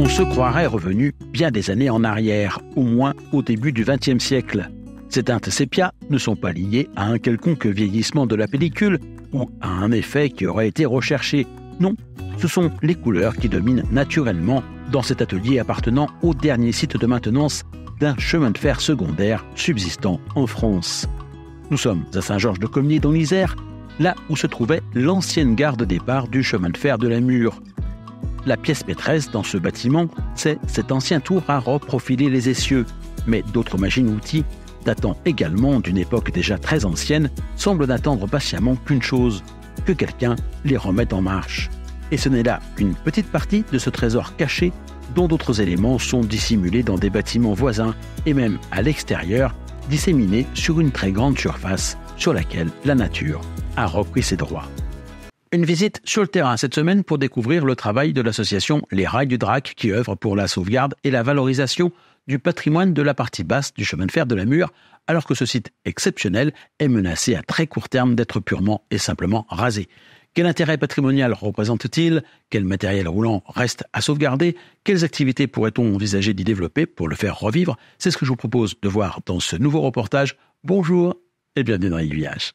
On se croirait revenu bien des années en arrière, au moins au début du XXe siècle. Ces teintes sépia ne sont pas liées à un quelconque vieillissement de la pellicule ou à un effet qui aurait été recherché. Non, ce sont les couleurs qui dominent naturellement dans cet atelier appartenant au dernier site de maintenance d'un chemin de fer secondaire subsistant en France. Nous sommes à Saint-Georges-de-Commiers dans l'Isère, là où se trouvait l'ancienne gare de départ du chemin de fer de la Mure. La pièce maîtresse dans ce bâtiment, c'est cet ancien tour à reprofiler les essieux, mais d'autres machines-outils datant également d'une époque déjà très ancienne, semblent n'attendre patiemment qu'une chose, que quelqu'un les remette en marche. Et ce n'est là qu'une petite partie de ce trésor caché dont d'autres éléments sont dissimulés dans des bâtiments voisins et même à l'extérieur, disséminés sur une très grande surface sur laquelle la nature a repris ses droits. Une visite sur le terrain cette semaine pour découvrir le travail de l'association Les Rails du Drac qui œuvre pour la sauvegarde et la valorisation du patrimoine de la partie basse du chemin de fer de la Mure, alors que ce site exceptionnel est menacé à très court terme d'être purement et simplement rasé. Quel intérêt patrimonial représente-t-il ? Quel matériel roulant reste à sauvegarder ? Quelles activités pourrait-on envisager d'y développer pour le faire revivre ? C'est ce que je vous propose de voir dans ce nouveau reportage. Bonjour et bienvenue dans Aiguillage.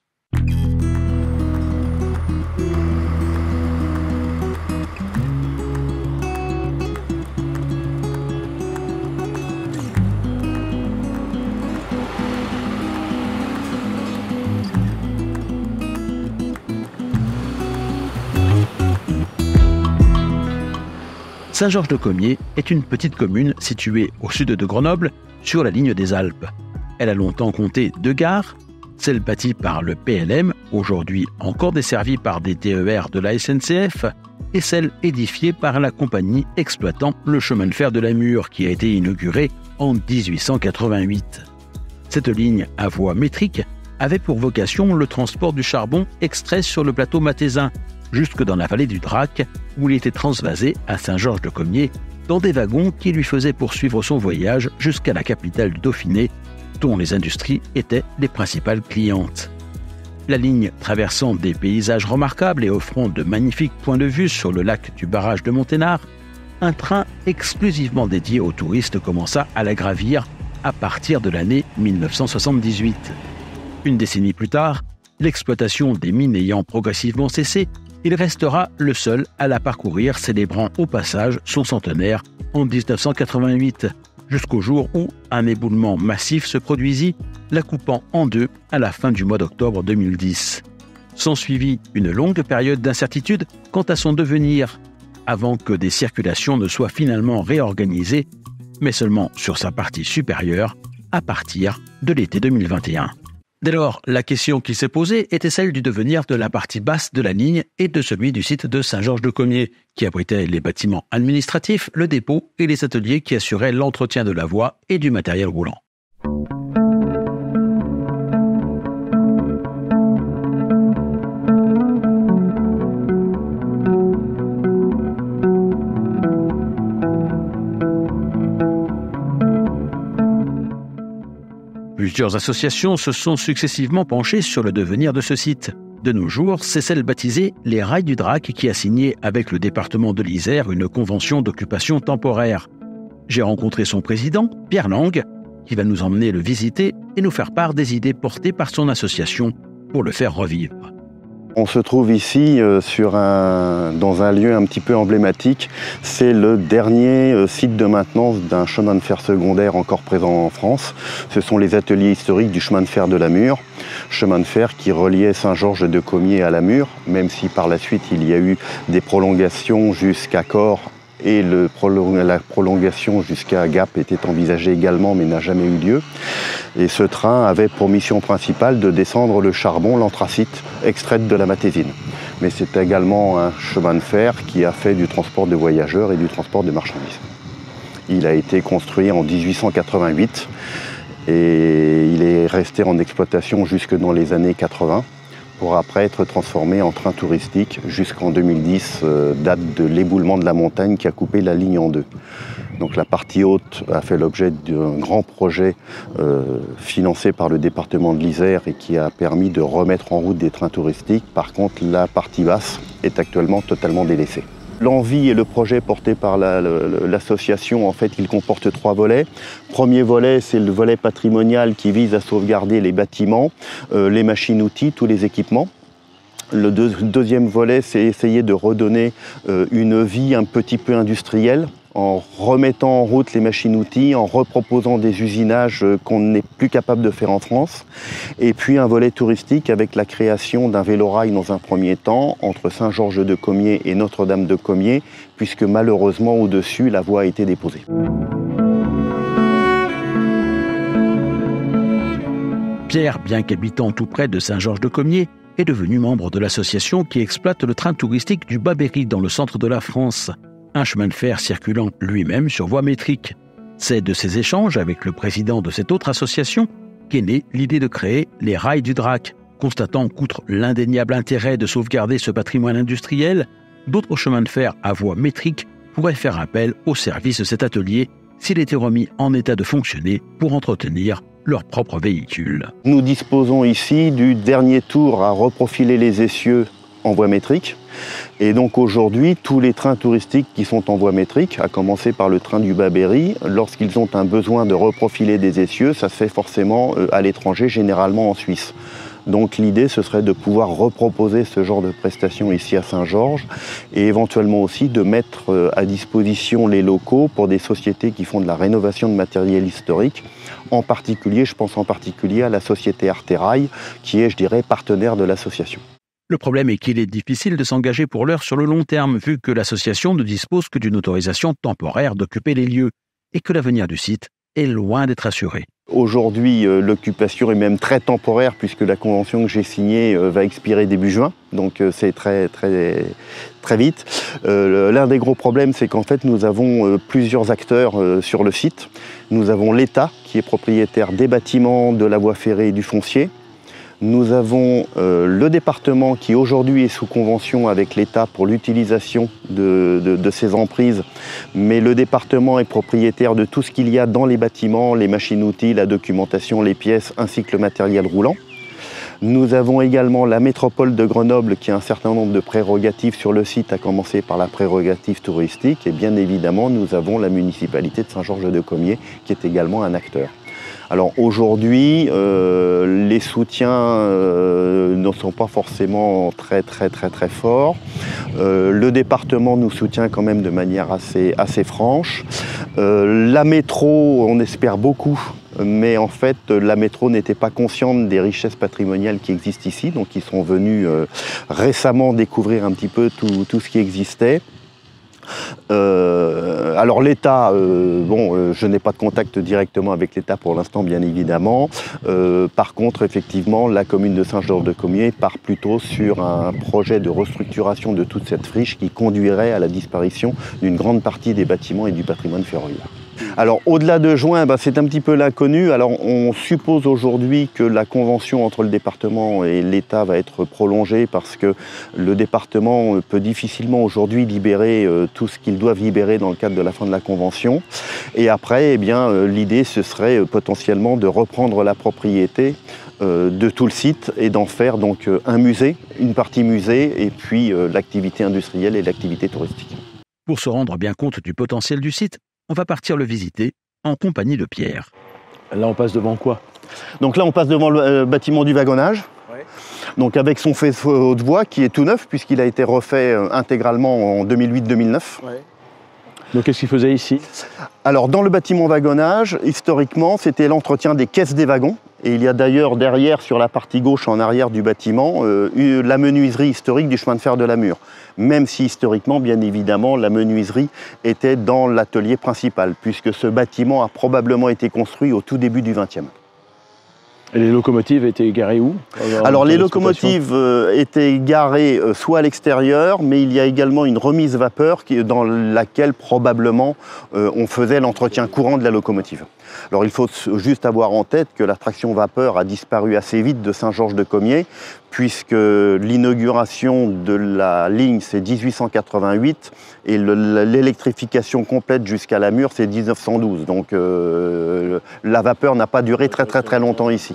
Saint-Georges-de-Commiers est une petite commune située au sud de Grenoble, sur la ligne des Alpes. Elle a longtemps compté 2 gares, celle bâtie par le PLM, aujourd'hui encore desservie par des TER de la SNCF, et celle édifiée par la compagnie exploitant le chemin de fer de la Mure, qui a été inaugurée en 1888. Cette ligne à voie métrique avait pour vocation le transport du charbon extrait sur le plateau mathésin, jusque dans la vallée du Drac, où il était transvasé à Saint-Georges-de-Commiers dans des wagons qui lui faisaient poursuivre son voyage jusqu'à la capitale du Dauphiné, dont les industries étaient les principales clientes. La ligne traversant des paysages remarquables et offrant de magnifiques points de vue sur le lac du barrage de Monténard, un train exclusivement dédié aux touristes commença à la gravir à partir de l'année 1978. Une décennie plus tard, l'exploitation des mines ayant progressivement cessé, il restera le seul à la parcourir, célébrant au passage son centenaire en 1988, jusqu'au jour où un éboulement massif se produisit, la coupant en deux à la fin du mois d'octobre 2010. S'ensuivit une longue période d'incertitude quant à son devenir, avant que des circulations ne soient finalement réorganisées, mais seulement sur sa partie supérieure, à partir de l'été 2021. Dès lors, la question qui s'est posée était celle du devenir de la partie basse de la ligne et de celui du site de Saint-Georges-de-Commiers, qui abritait les bâtiments administratifs, le dépôt et les ateliers qui assuraient l'entretien de la voie et du matériel roulant. Plusieurs associations se sont successivement penchées sur le devenir de ce site. De nos jours, c'est celle baptisée Les Rails du Drac qui a signé avec le département de l'Isère une convention d'occupation temporaire. J'ai rencontré son président, Pierre Lang, qui va nous emmener le visiter et nous faire part des idées portées par son association pour le faire revivre. On se trouve ici dans un lieu un petit peu emblématique. C'est le dernier site de maintenance d'un chemin de fer secondaire encore présent en France. Ce sont les ateliers historiques du chemin de fer de la Mure. Chemin de fer qui reliait Saint-Georges-de-Commiers à la Mure, même si par la suite il y a eu des prolongations jusqu'à Corps et la prolongation jusqu'à Gap était envisagée également mais n'a jamais eu lieu. Et ce train avait pour mission principale de descendre le charbon, l'anthracite, extraite de la Matésine. Mais c'est également un chemin de fer qui a fait du transport de voyageurs et du transport de marchandises. Il a été construit en 1888 et il est resté en exploitation jusque dans les années 80. Pour après être transformé en train touristique jusqu'en 2010, date de l'éboulement de la montagne qui a coupé la ligne en deux. Donc la partie haute a fait l'objet d'un grand projet financé par le département de l'Isère et qui a permis de remettre en route des trains touristiques. Par contre, la partie basse est actuellement totalement délaissée. L'envie et le projet porté par l'association, en fait, il comporte 3 volets. Premier volet, c'est le volet patrimonial qui vise à sauvegarder les bâtiments, les machines-outils, tous les équipements. Le deuxième volet, c'est essayer de redonner une vie un petit peu industrielle, en remettant en route les machines-outils, en reproposant des usinages qu'on n'est plus capable de faire en France. Et puis un volet touristique avec la création d'un vélorail dans un premier temps entre Saint-Georges-de-Comiers et Notre-Dame-de-Comiers, puisque malheureusement au-dessus, la voie a été déposée. Pierre, bien qu'habitant tout près de Saint-Georges-de-Comiers, est devenu membre de l'association qui exploite le train touristique du Bas-Berry dans le centre de la France. Un chemin de fer circulant lui-même sur voie métrique. C'est de ces échanges avec le président de cette autre association qu'est née l'idée de créer les Rails du Drac, constatant qu'outre l'indéniable intérêt de sauvegarder ce patrimoine industriel, d'autres chemins de fer à voie métrique pourraient faire appel au service de cet atelier s'il était remis en état de fonctionner pour entretenir leurs propres véhicules. Nous disposons ici du dernier tour à reprofiler les essieux en voie métrique. Et donc aujourd'hui, tous les trains touristiques qui sont en voie métrique, à commencer par le train du Bas-Berry, lorsqu'ils ont un besoin de reprofiler des essieux, ça se fait forcément à l'étranger, généralement en Suisse. Donc l'idée, ce serait de pouvoir reproposer ce genre de prestations ici à Saint-Georges et éventuellement aussi de mettre à disposition les locaux pour des sociétés qui font de la rénovation de matériel historique. En particulier, je pense en particulier à la société Arterail, qui est, je dirais, partenaire de l'association. Le problème est qu'il est difficile de s'engager pour l'heure sur le long terme, vu que l'association ne dispose que d'une autorisation temporaire d'occuper les lieux et que l'avenir du site est loin d'être assuré. Aujourd'hui, l'occupation est même très temporaire puisque la convention que j'ai signée va expirer début juin, donc c'est très vite. L'un des gros problèmes, c'est qu'en fait, nous avons plusieurs acteurs sur le site. Nous avons l'État qui est propriétaire des bâtiments, de la voie ferrée et du foncier. Nous avons le département qui aujourd'hui est sous convention avec l'État pour l'utilisation de ces emprises, mais le département est propriétaire de tout ce qu'il y a dans les bâtiments, les machines-outils, la documentation, les pièces, ainsi que le matériel roulant. Nous avons également la métropole de Grenoble qui a un certain nombre de prérogatives sur le site, à commencer par la prérogative touristique, et bien évidemment nous avons la municipalité de Saint-Georges-de-Comiers qui est également un acteur. Alors aujourd'hui, les soutiens ne sont pas forcément très forts. Le département nous soutient quand même de manière assez franche. La métro, on espère beaucoup, mais en fait, la métro n'était pas consciente des richesses patrimoniales qui existent ici, donc ils sont venus récemment découvrir un petit peu tout ce qui existait. Alors l'État, je n'ai pas de contact directement avec l'État pour l'instant, bien évidemment. Par contre, effectivement, la commune de Saint-Georges-de-Comiers part plutôt sur un projet de restructuration de toute cette friche qui conduirait à la disparition d'une grande partie des bâtiments et du patrimoine ferroviaire. Alors au-delà de juin, c'est un petit peu l'inconnu. Alors on suppose aujourd'hui que la convention entre le département et l'État va être prolongée parce que le département peut difficilement aujourd'hui libérer tout ce qu'ils doivent libérer dans le cadre de la fin de la convention. Et après, l'idée ce serait potentiellement de reprendre la propriété de tout le site et d'en faire donc un musée, une partie musée et puis l'activité industrielle et l'activité touristique. Pour se rendre bien compte du potentiel du site, on va partir le visiter en compagnie de Pierre. Là, on passe devant quoi? Donc là, on passe devant le bâtiment du wagonnage. Ouais. Donc avec son faisceau de voie qui est tout neuf puisqu'il a été refait intégralement en 2008-2009. Ouais. Donc qu'est-ce qu'il faisait ici? Alors dans le bâtiment wagonnage, historiquement, c'était l'entretien des caisses des wagons. Et il y a d'ailleurs derrière, sur la partie gauche en arrière du bâtiment, la menuiserie historique du chemin de fer de la Mure. Même si historiquement, bien évidemment, la menuiserie était dans l'atelier principal, puisque ce bâtiment a probablement été construit au tout début du XXe. Et les locomotives étaient garées où? Alors les locomotives étaient garées soit à l'extérieur, mais il y a également une remise vapeur dans laquelle probablement on faisait l'entretien courant de la locomotive. Alors il faut juste avoir en tête que la traction vapeur a disparu assez vite de Saint-Georges-de-Comiers, puisque l'inauguration de la ligne c'est 1888 et l'électrification complète jusqu'à la Mure c'est 1912. Donc la vapeur n'a pas duré très longtemps ici.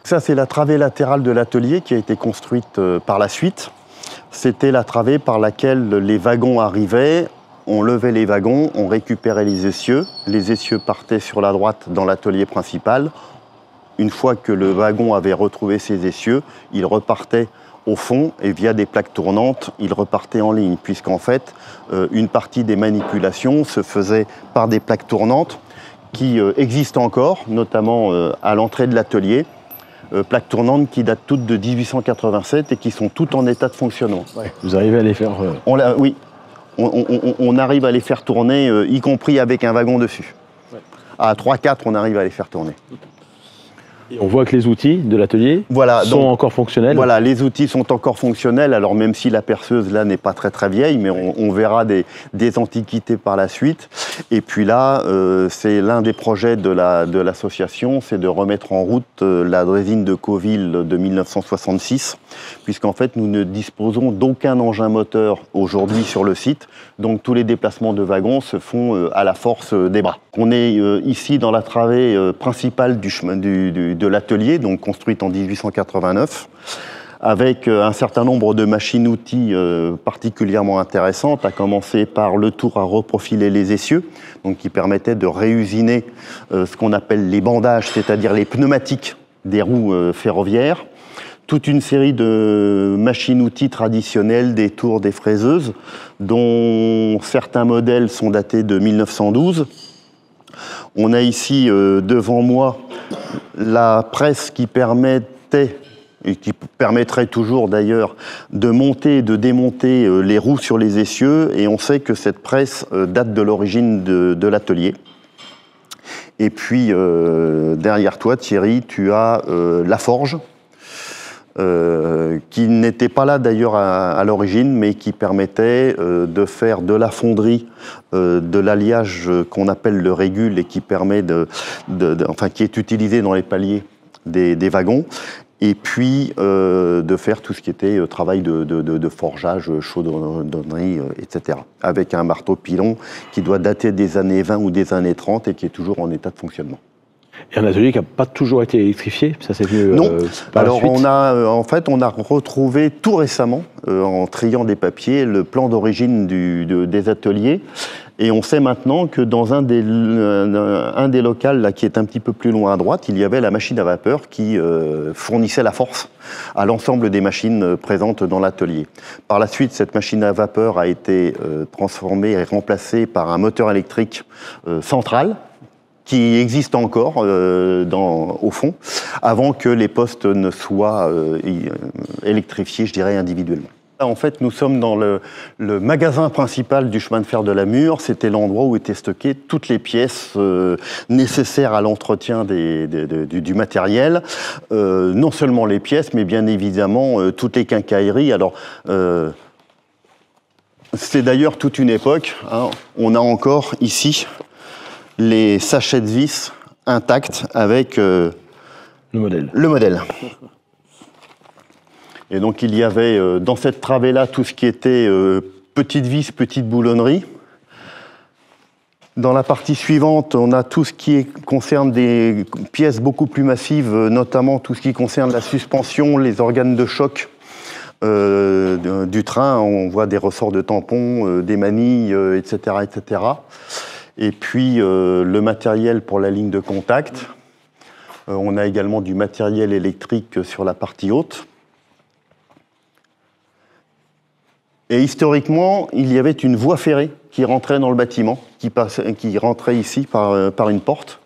Ça c'est la travée latérale de l'atelier qui a été construite par la suite. C'était la travée par laquelle les wagons arrivaient. On levait les wagons, on récupérait les essieux. Les essieux partaient sur la droite dans l'atelier principal. Une fois que le wagon avait retrouvé ses essieux, il repartait au fond et via des plaques tournantes, il repartait en ligne, puisqu'en fait, une partie des manipulations se faisait par des plaques tournantes qui existent encore, notamment à l'entrée de l'atelier. Plaques tournantes qui datent toutes de 1887 et qui sont toutes en état de fonctionnement. Ouais. Vous arrivez à les faire... Oui, on arrive à les faire tourner, y compris avec un wagon dessus. Ouais. À 3-4, on arrive à les faire tourner. Et on voit que les outils de l'atelier sont encore fonctionnels. Voilà, les outils sont encore fonctionnels, alors même si la perceuse là n'est pas très vieille, mais on verra des antiquités par la suite. Et puis là, c'est l'un des projets de l'association, c'est de remettre en route la draisine de Cauville de 1966, puisqu'en fait nous ne disposons d'aucun engin moteur aujourd'hui sur le site, donc tous les déplacements de wagons se font à la force des bras. On est ici dans la travée principale du chemin de l'atelier, donc construite en 1889, avec un certain nombre de machines-outils particulièrement intéressantes, à commencer par le tour à reprofiler les essieux, donc qui permettait de réusiner ce qu'on appelle les bandages, c'est-à-dire les pneumatiques des roues ferroviaires, toute une série de machines-outils traditionnelles, des tours, des fraiseuses, dont certains modèles sont datés de 1912. On a ici devant moi la presse qui permettait, et qui permettrait toujours d'ailleurs, de monter et de démonter les roues sur les essieux, et on sait que cette presse date de l'origine de l'atelier. Et puis derrière toi, Thierry, tu as la forge, qui n'était pas là d'ailleurs à l'origine, mais qui permettait de faire de la fonderie, de l'alliage qu'on appelle le régule et qui permet qui est utilisé dans les paliers des wagons, et puis de faire tout ce qui était travail de forgeage, chaudronnerie, etc. Avec un marteau pilon qui doit dater des années 20 ou des années 30 et qui est toujours en état de fonctionnement. Et un atelier qui n'a pas toujours été électrifié, ça c'est venu non. Par Alors la suite. on a retrouvé tout récemment, en triant des papiers, le plan d'origine des ateliers. Et on sait maintenant que dans un des locals là, qui est un petit peu plus loin à droite, il y avait la machine à vapeur qui fournissait la force à l'ensemble des machines présentes dans l'atelier. Par la suite, cette machine à vapeur a été transformée et remplacée par un moteur électrique central, qui existe encore au fond, avant que les postes ne soient électrifiés, je dirais, individuellement. En fait, nous sommes dans le magasin principal du chemin de fer de la Mure. C'était l'endroit où étaient stockées toutes les pièces nécessaires à l'entretien du matériel. Non seulement les pièces, mais bien évidemment toutes les quincailleries. Alors, c'est d'ailleurs toute une époque. Hein. On a encore ici les sachets de vis intacts avec le modèle. Et donc il y avait dans cette travée-là tout ce qui était petite vis, petite boulonnerie. Dans la partie suivante, on a tout ce qui concerne des pièces beaucoup plus massives, notamment tout ce qui concerne la suspension, les organes de choc du train. On voit des ressorts de tampons, des manilles, etc., etc. Et puis le matériel pour la ligne de contact. On a également du matériel électrique sur la partie haute. Et historiquement, il y avait une voie ferrée qui rentrait dans le bâtiment, qui rentrait ici par une porte,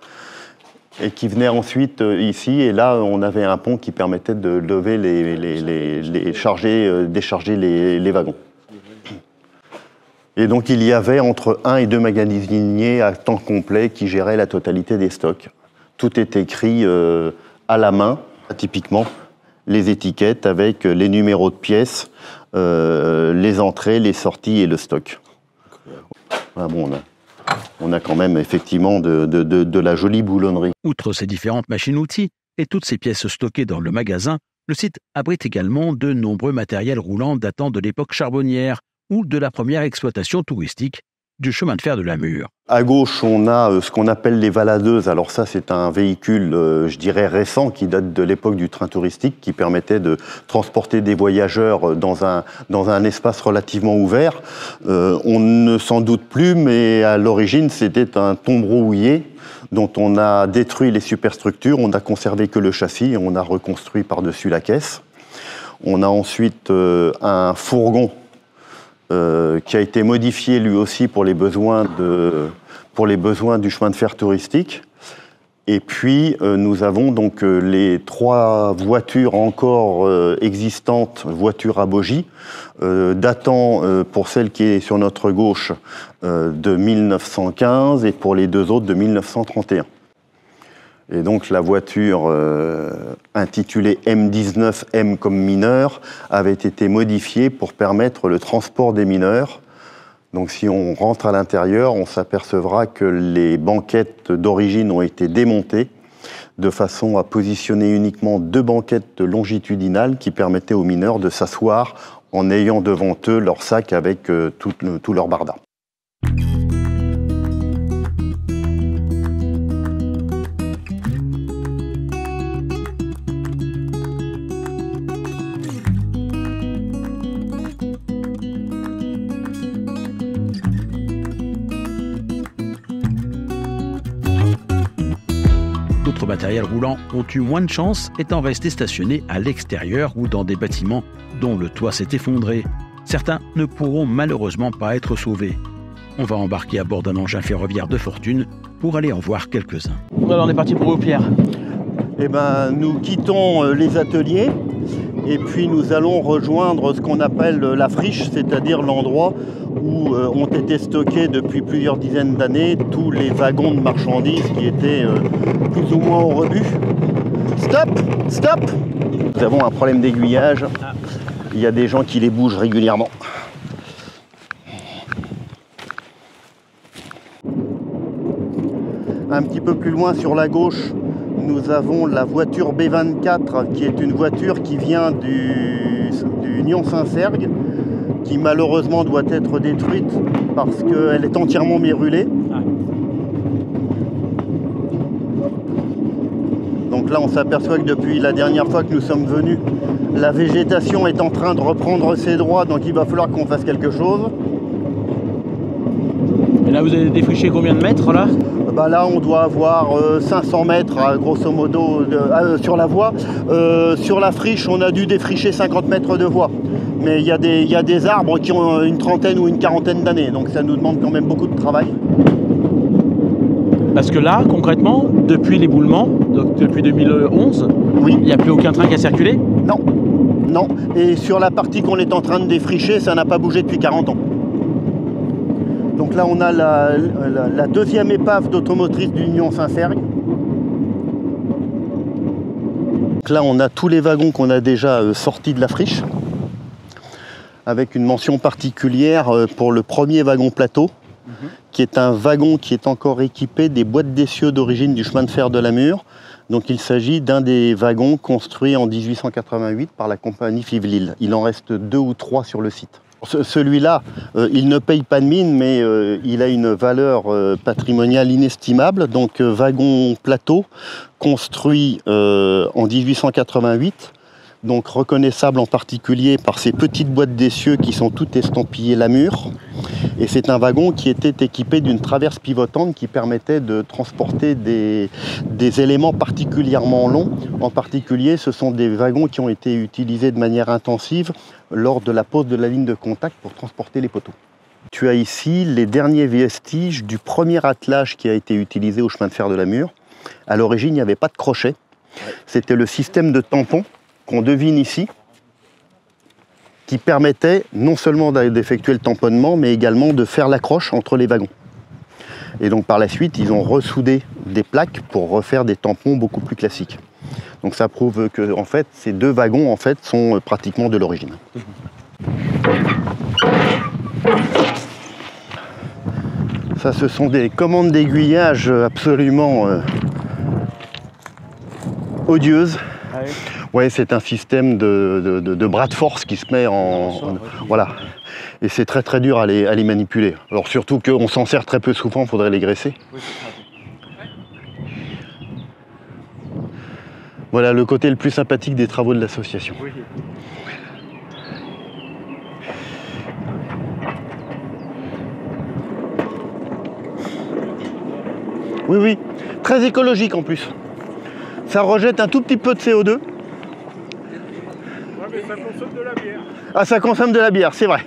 et qui venait ensuite ici. Et là, on avait un pont qui permettait de lever décharger les wagons. Et donc il y avait entre 1 et 2 magasiniers à temps complet qui géraient la totalité des stocks. Tout est écrit à la main, typiquement les étiquettes avec les numéros de pièces, les entrées, les sorties et le stock. Voilà, bon, on a quand même effectivement de la jolie boulonnerie. Outre ces différentes machines-outils et toutes ces pièces stockées dans le magasin, le site abrite également de nombreux matériels roulants datant de l'époque charbonnière ou de la première exploitation touristique, du chemin de fer de Lamure. À gauche, on a ce qu'on appelle les valadeuses. Alors ça, c'est un véhicule, je dirais, récent, qui date de l'époque du train touristique, qui permettait de transporter des voyageurs dans un espace relativement ouvert. On ne s'en doute plus, mais à l'origine, c'était un tombereau houillé dont on a détruit les superstructures, on n'a conservé que le châssis et on a reconstruit par-dessus la caisse. On a ensuite un fourgon qui a été modifié lui aussi pour les besoins du chemin de fer touristique. Et puis nous avons donc les 3 voitures encore existantes, voitures à bogie, datant pour celle qui est sur notre gauche de 1915 et pour les 2 autres de 1931. Et donc la voiture intitulée M19, M comme mineur, avait été modifiée pour permettre le transport des mineurs. Donc si on rentre à l'intérieur, on s'apercevra que les banquettes d'origine ont été démontées de façon à positionner uniquement 2 banquettes longitudinales qui permettaient aux mineurs de s'asseoir en ayant devant eux leur sac avec tout leur barda. D'autres matériels roulants ont eu moins de chance, étant restés stationnés à l'extérieur ou dans des bâtiments dont le toit s'est effondré. Certains ne pourront malheureusement pas être sauvés. On va embarquer à bord d'un engin ferroviaire de fortune pour aller en voir quelques-uns. Alors on est parti pour où, Pierre? Eh ben, nous quittons les ateliers et puis nous allons rejoindre ce qu'on appelle la friche, c'est-à-dire l'endroit où ont été stockés depuis plusieurs dizaines d'années tous les wagons de marchandises qui étaient plus ou moins au rebut. Stop! Stop! Nous avons un problème d'aiguillage. Il y a des gens qui les bougent régulièrement. Un petit peu plus loin sur la gauche, nous avons la voiture B24 qui est une voiture qui vient du Nyons-Saint-Sergue, qui malheureusement doit être détruite parce qu'elle est entièrement mérulée. Donc là on s'aperçoit que depuis la dernière fois que nous sommes venus, la végétation est en train de reprendre ses droits, donc il va falloir qu'on fasse quelque chose. Et là vous avez défriché combien de mètres là? Là on doit avoir 500 mètres grosso modo sur la voie. Sur la friche on a dû défricher 50 mètres de voie. Mais il y a des arbres qui ont une trentaine ou une quarantaine d'années, donc ça nous demande quand même beaucoup de travail. Parce que là, concrètement, depuis l'éboulement, donc depuis 2011, oui. Il n'y a plus aucun train qui a circulé? Non, non. Et sur la partie qu'on est en train de défricher, ça n'a pas bougé depuis 40 ans. Donc là, on a la deuxième épave d'automotrice du Nyons-Saint-Sergue. Donc là, on a tous les wagons qu'on a déjà sortis de la friche, avec une mention particulière pour le premier wagon plateau, qui est un wagon qui est encore équipé des boîtes d'essieu d'origine du chemin de fer de Lamure. Donc il s'agit d'un des wagons construits en 1888 par la compagnie Fivelil. Il en reste 2 ou 3 sur le site. Celui-là, il ne paye pas de mine, mais il a une valeur patrimoniale inestimable. Donc wagon plateau, construit en 1888, donc reconnaissable en particulier par ces petites boîtes d'essieu qui sont toutes estampillées Lamure. Et c'est un wagon qui était équipé d'une traverse pivotante qui permettait de transporter des éléments particulièrement longs. En particulier, ce sont des wagons qui ont été utilisés de manière intensive lors de la pose de la ligne de contact pour transporter les poteaux. Tu as ici les derniers vestiges du premier attelage qui a été utilisé au chemin de fer de Lamure. À l'origine, il n'y avait pas de crochet. C'était le système de tampon qu'on devine ici, qui permettait non seulement d'effectuer le tamponnement, mais également de faire l'accroche entre les wagons. Et donc par la suite, ils ont ressoudé des plaques pour refaire des tampons beaucoup plus classiques. Donc ça prouve que en fait, ces 2 wagons en fait, sont pratiquement de l'origine. Ça, ce sont des commandes d'aiguillage absolument odieuses. Oui, c'est un système de bras de force qui se met voilà. Et c'est très très dur à les manipuler. Alors surtout qu'on s'en sert très peu souvent, il faudrait les graisser. Voilà le côté le plus sympathique des travaux de l'association. Oui. Oui, oui, très écologique en plus. Ça rejette un tout petit peu de CO2. Ouais, mais ça consomme de la bière. Ah, ça consomme de la bière, c'est vrai.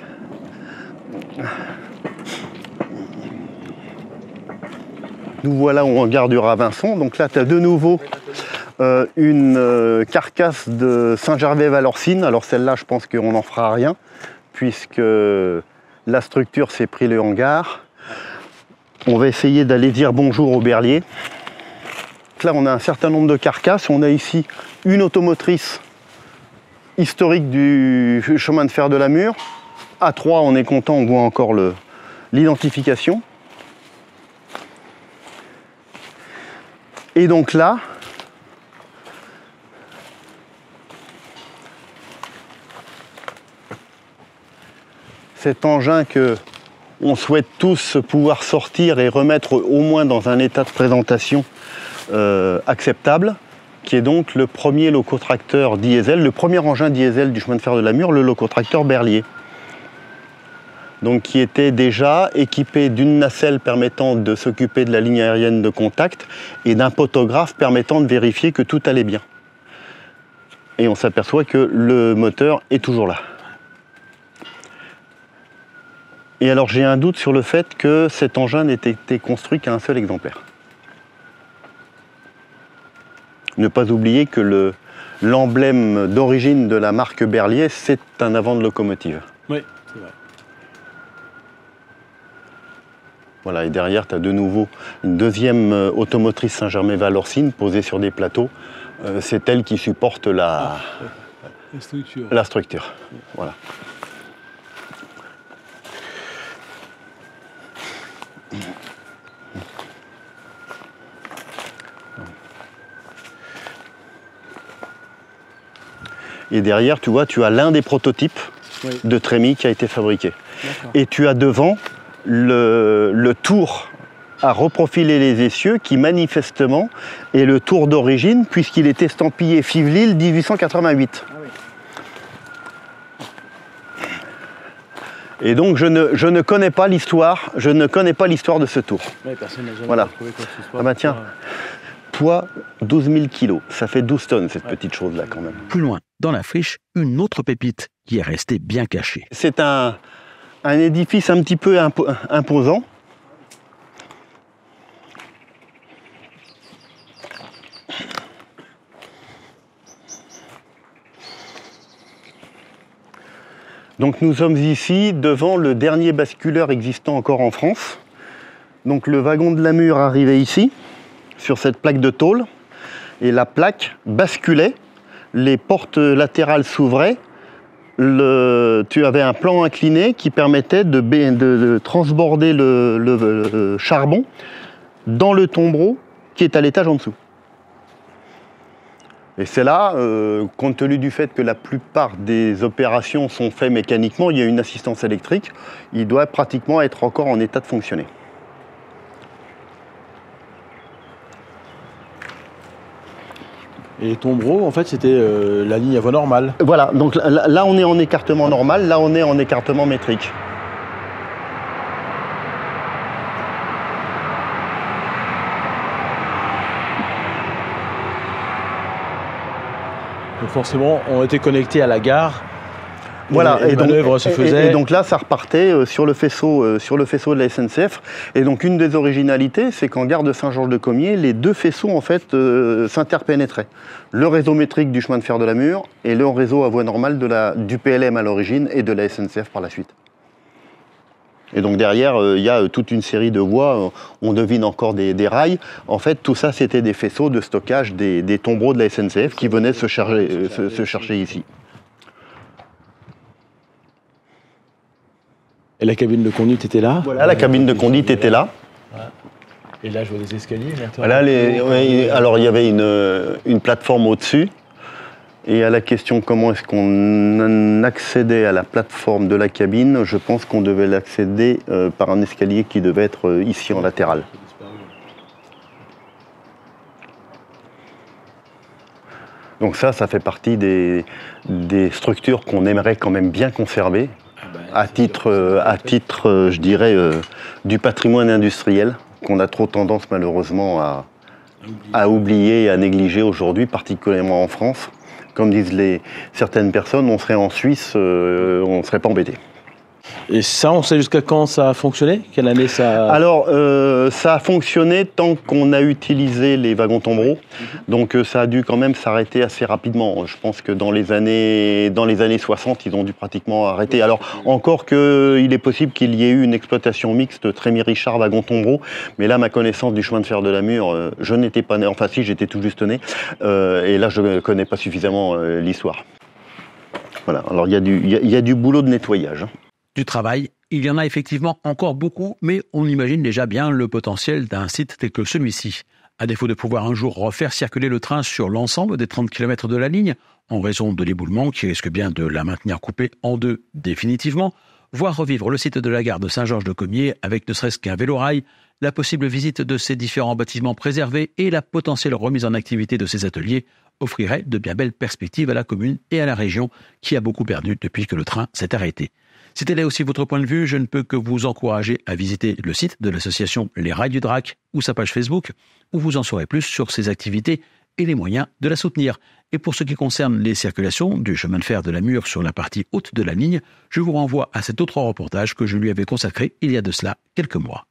Nous voilà au hangar du Ravinçon. Donc là, tu as de nouveau une carcasse de Saint-Gervais-Valorcine. Alors celle-là, je pense qu'on n'en fera rien, puisque la structure s'est pris le hangar. On va essayer d'aller dire bonjour au berlier. Là, on a un certain nombre de carcasses. On a ici une automotrice historique du chemin de fer de la Mure. À 3, on est content, on voit encore l'identification. Et donc là, cet engin que on souhaite tous pouvoir sortir et remettre au moins dans un état de présentation acceptable, qui est donc le premier locotracteur diesel, le premier engin diesel du chemin de fer de la Mure, le locotracteur Berlier. Donc qui était déjà équipé d'une nacelle permettant de s'occuper de la ligne aérienne de contact et d'un photographe permettant de vérifier que tout allait bien. Et on s'aperçoit que le moteur est toujours là. Et alors j'ai un doute sur le fait que cet engin n'ait été construit qu'à un seul exemplaire. Ne pas oublier que l'emblème d'origine de la marque Berlier, c'est un avant de locomotive. Oui, c'est vrai. Voilà, et derrière, tu as de nouveau une deuxième automotrice Saint-Gervais-Valorcine posée sur des plateaux. C'est elle qui supporte la structure. Voilà. Et derrière, tu vois, tu as l'un des prototypes de trémie qui a été fabriqué. Et tu as devant le tour à reprofiler les essieux qui manifestement est le tour d'origine puisqu'il est estampillé Fives-Lille 1888. Ah oui. Et donc je ne connais pas l'histoire, de ce tour. Ouais, personne n'a jamais voilà. trouvé quoi que ce soit. Ah bah tiens, poids 12 000 kg, ça fait 12 tonnes cette petite chose-là quand même. Plus loin, dans la friche, une autre pépite qui est restée bien cachée. C'est un édifice un petit peu imposant. Donc nous sommes ici devant le dernier basculeur existant encore en France. Donc le wagon de la Mure arrivait ici, sur cette plaque de tôle, et la plaque basculait, les portes latérales s'ouvraient, tu avais un plan incliné qui permettait de transborder le charbon dans le tombereau qui est à l'étage en dessous. Et c'est là, compte tenu du fait que la plupart des opérations sont faites mécaniquement, il y a une assistance électrique, il doit pratiquement être encore en état de fonctionner. Et les tombereaux, en fait, c'était la ligne à voie normale. Voilà, donc là on est en écartement normal, là on est en écartement métrique. Donc forcément, on était connectés à la gare. Voilà, et donc, manœuvre se faisait. Et donc là, ça repartait sur le faisceau de la SNCF. Et donc une des originalités, c'est qu'en gare de Saint-Georges-de-Comiers, les deux faisceaux en fait s'interpénétraient. Le réseau métrique du chemin de fer de la Mure et le réseau à voie normale du PLM à l'origine et de la SNCF par la suite. Et donc derrière, il y a toute une série de voies, on devine encore des rails. En fait, tout ça, c'était des faisceaux de stockage des tombereaux de la SNCF qui venaient se chercher ici. Et la cabine de conduite était là. Voilà, la cabine de conduite était là. Et là, je vois des escaliers. Voilà, alors, il y avait une plateforme au-dessus. Et à la question comment est-ce qu'on accédait à la plateforme de la cabine, je pense qu'on devait l'accéder par un escalier qui devait être ici en latéral. Donc ça fait partie des structures qu'on aimerait quand même bien conserver, à titre, je dirais, du patrimoine industriel, qu'on a trop tendance malheureusement à oublier et à négliger aujourd'hui, particulièrement en France. Comme disent certaines personnes, on serait en Suisse, on ne serait pas embêté. Et ça, on sait jusqu'à quand ça a fonctionné? Quelle année ça a... Alors, ça a fonctionné tant qu'on a utilisé les wagons tombereaux. Donc, ça a dû quand même s'arrêter assez rapidement. Je pense que dans les années 60, ils ont dû pratiquement arrêter. Alors, encore qu'il est possible qu'il y ait eu une exploitation mixte Trémy-Richard wagons tombereaux. Mais là, ma connaissance du chemin de fer de Namur, je n'étais pas né. Enfin, si, j'étais tout juste né. Et là, je ne connais pas suffisamment l'histoire. Voilà. Alors, il y a du boulot de nettoyage. Du travail, il y en a effectivement encore beaucoup, mais on imagine déjà bien le potentiel d'un site tel que celui-ci. À défaut de pouvoir un jour refaire circuler le train sur l'ensemble des 30 km de la ligne, en raison de l'éboulement qui risque bien de la maintenir coupée en deux définitivement, voire revivre le site de la gare de Saint-Georges-de-Comiers avec ne serait-ce qu'un vélorail, la possible visite de ces différents bâtiments préservés et la potentielle remise en activité de ces ateliers offrirait de bien belles perspectives à la commune et à la région qui a beaucoup perdu depuis que le train s'est arrêté. Si tel est aussi votre point de vue, je ne peux que vous encourager à visiter le site de l'association Les Rails du Drac ou sa page Facebook, où vous en saurez plus sur ses activités et les moyens de la soutenir. Et pour ce qui concerne les circulations du chemin de fer de Namur sur la partie haute de la ligne, je vous renvoie à cet autre reportage que je lui avais consacré il y a de cela quelques mois.